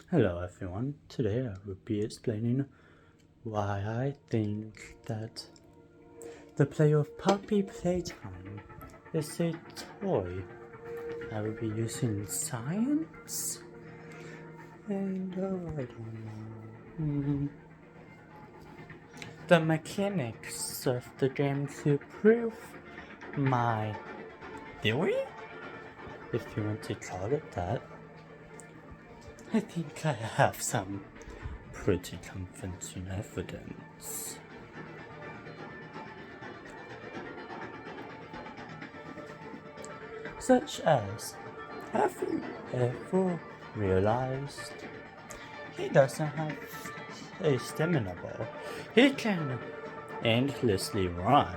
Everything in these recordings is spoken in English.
Hello everyone, today I will be explaining why I think that the play of Puppy Playtime is a toy. I will be using science and I don't know, the mechanics of the game to prove my theory, if you want to call it that. I think I have some pretty convincing evidence. Such as, have you ever realized he doesn't have a stamina bar? He can endlessly run.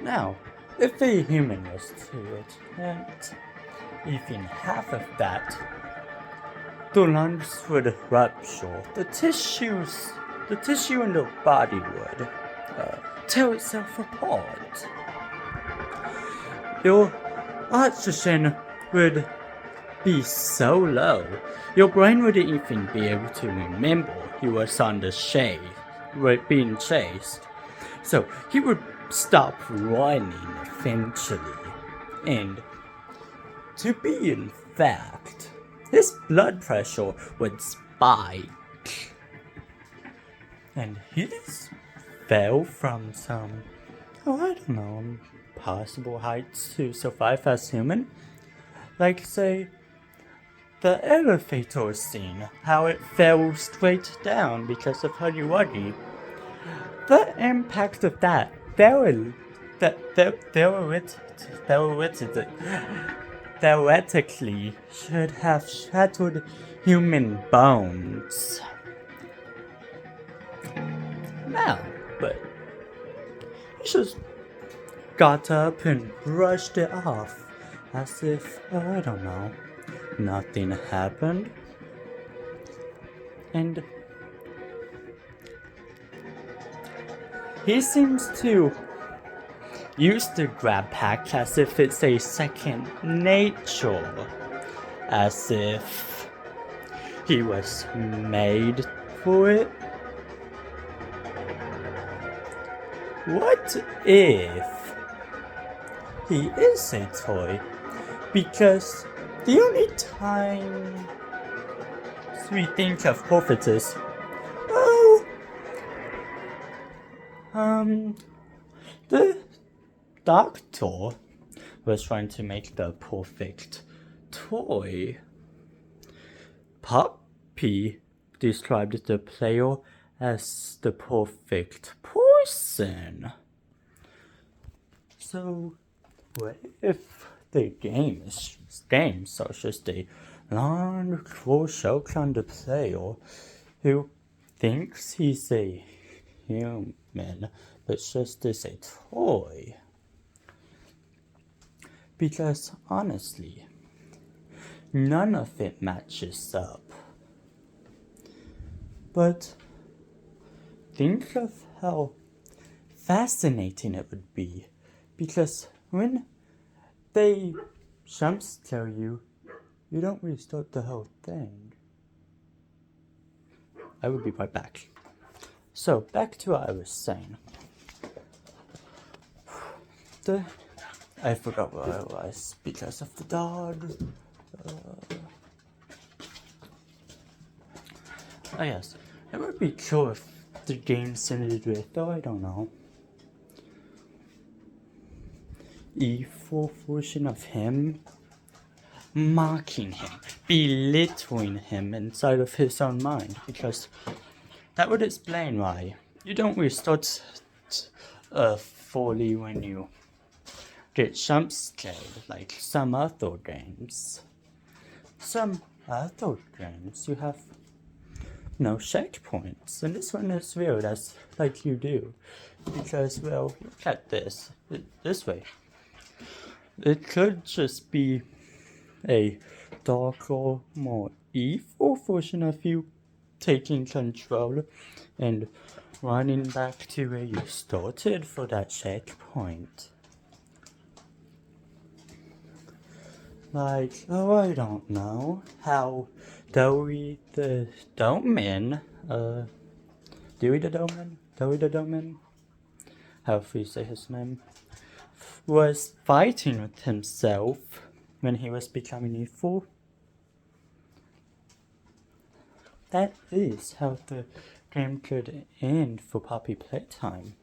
Now, if a human was to attempt even half of that, the lungs would rupture. The tissue in the body would tear itself apart. Your oxygen would be so low, your brain wouldn't even be able to remember he was on the chase, being chased. So he would stop running eventually. And to be in fact, his blood pressure would spike. And he just fell from some, I don't know, possible heights to survive as human. Like, say, the elevator scene, how it fell straight down because of Huggy Wuggy. The impact of that, theoretically should have shattered human bones. Now, but he just got up and brushed it off as if, I don't know, nothing happened. And he seems to use the grab pack as if it's a second nature, as if he was made for it. What if he is a toy? Because the only time we think of profits is, the doctor was trying to make the perfect toy. Puppy described the player as the perfect person. So, what if the games are just a long, cruel joke on the player who thinks he's a human, but just is a toy? Because honestly, none of it matches up. But think of how fascinating it would be, because when they jump scare you, you don't restart the whole thing. I will be right back. So, back to what I was saying. I forgot where I was because of the dog. Oh yes, it would be cool if the game ended with, though I don't know, evil version of him mocking him, belittling him inside of his own mind, because that would explain why you don't restart fully when you get jump scared like some other games. Some other games you have no checkpoints, and this one is weird as like you do, because, well, look at this way. It could just be a darker, more evil version of you taking control and running back to where you started for that checkpoint. Like, oh, I don't know, how Dewey the Doman, Dewey the Doman, however you say his name, was fighting with himself when he was becoming evil. That is how the game could end for Poppy Playtime.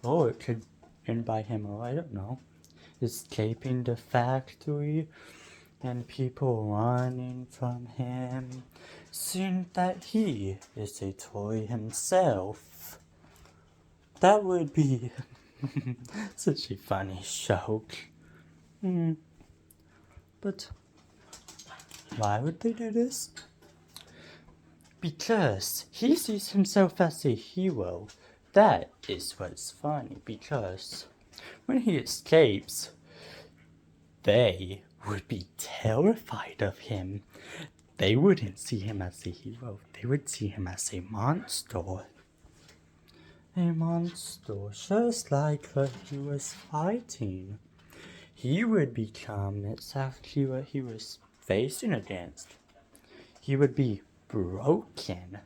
Or it could end by him, or I don't know, escaping the factory and people running from him, seeing that he is a toy himself. That would be such a funny joke. But why would they do this? Because he sees himself as a hero. That is what's funny, because when he escapes, they would be terrified of him. They wouldn't see him as a hero. They would see him as a monster. A monster, just like what he was fighting. He would become exactly what he was facing against. He would be broken.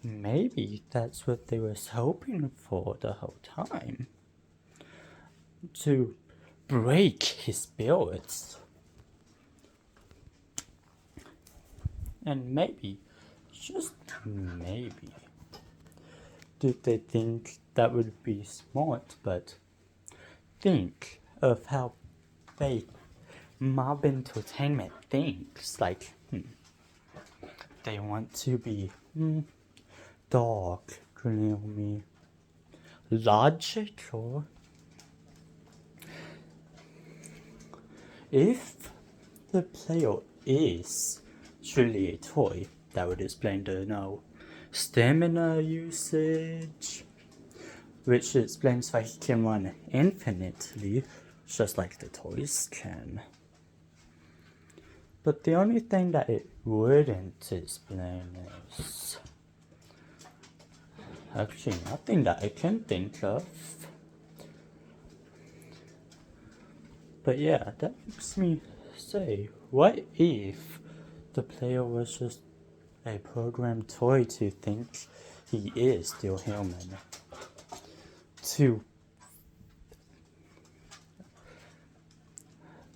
Maybe that's what they was hoping for the whole time. To break his spirits. And maybe, just maybe, did they think that would be smart, but think of how they mob entertainment thinks. Like, they want to be dark, gloomy, logical. If the player is truly a toy, that would explain the stamina usage, which explains why he can run infinitely, just like the toys can. But the only thing that it wouldn't explain is actually nothing that I can think of. But yeah, that makes me say, what if the player was just a programmed toy to think he is still human? To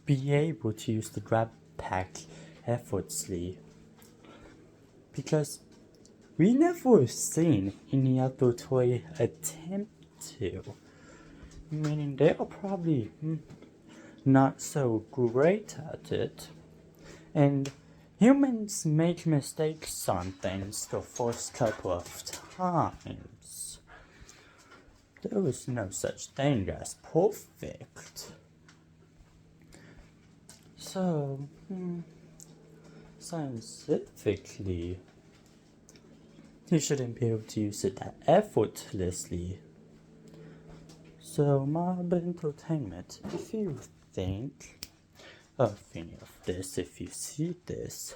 be able to use the grab pack effortlessly. Because we never seen any other toy attempt to. Meaning they are probably not so great at it. And humans make mistakes on things the first couple of times. There was no such thing as perfect. So, scientifically, you shouldn't be able to use it that effortlessly. So, mob entertainment, if you think of any of this, if you see this,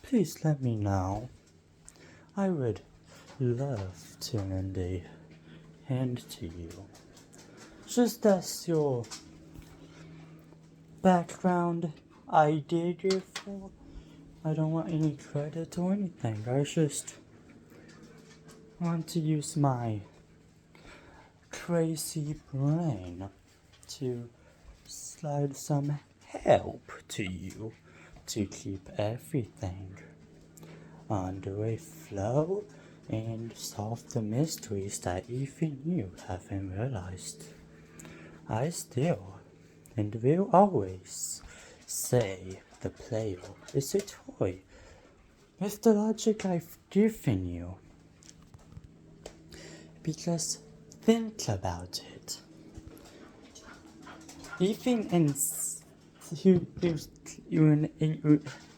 please let me know. I would love to lend a hand to you. Just as your background idea for. I don't want any credit or anything. I just want to use my crazy brain to slide some help to you to keep everything under a flow and solve the mysteries that even you haven't realized. I still and will always say the player is a toy with the logic I've given you. Because think about it. Even in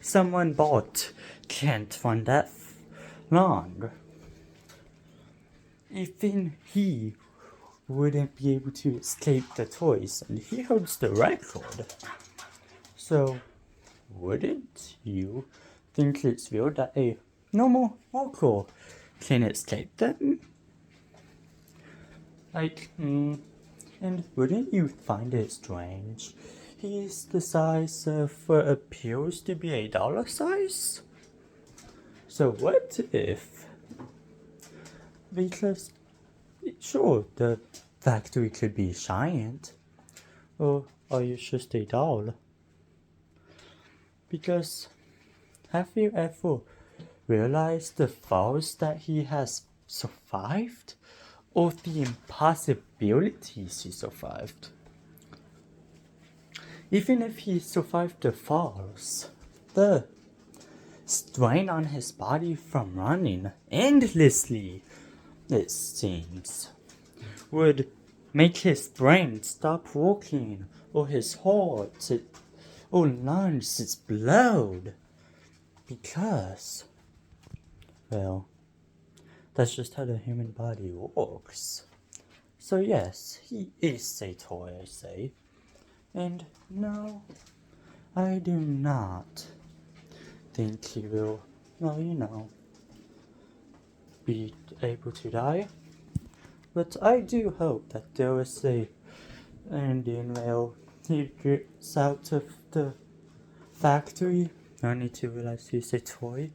someone bought can't run that long. Even he wouldn't be able to escape the toys, and he holds the record. So, wouldn't you think it's real that a normal walker can escape them? Like, and wouldn't you find it strange he's the size of what appears to be a dollar size? So what if, because sure, the factory could be giant, or are you just a doll? Because have you ever realized the falls that he has survived, or the impossibilities he survived? Even if he survived the falls, the strain on his body from running endlessly, it seems, would make his brain stop working, or his heart, or lungs explode. Because, well, that's just how the human body works. So yes, he is a toy, I say. And no, I do not think he will, well, be able to die. But I do hope that there is a ending where he gets out of the factory only to realize he's a toy.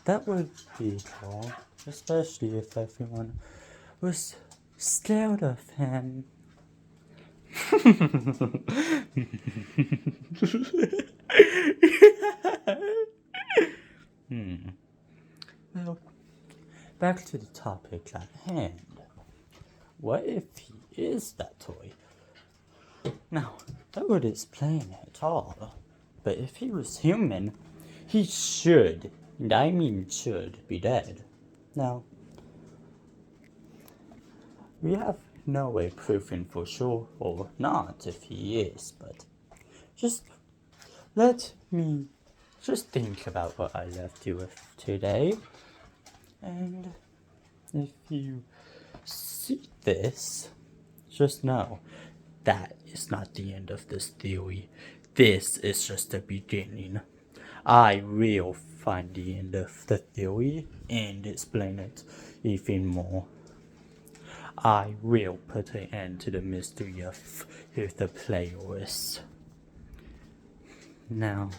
That would be cool, especially if everyone was scared of him. Well, back to the topic at hand. What if he is that toy? Now, that would explain it all. But if he was human, he should, and I mean should, be dead. Now, we have no way proving for sure or not if he is, but just let me just think about what I left you with today. And if you see this, just know that is not the end of this theory. This is just the beginning. I will find the end of the theory and explain it even more. I will put an end to the mystery of who the player is. Now,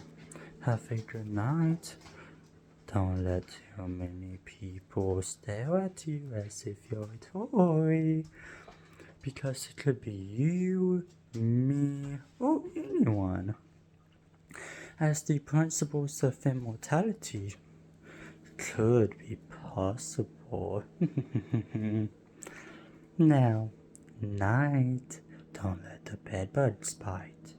have a good night. Don't let too many people stare at you as if you're a toy. Because it could be you, me, or anyone. As the principles of immortality could be possible. Now, night. Don't let the bedbugs bite.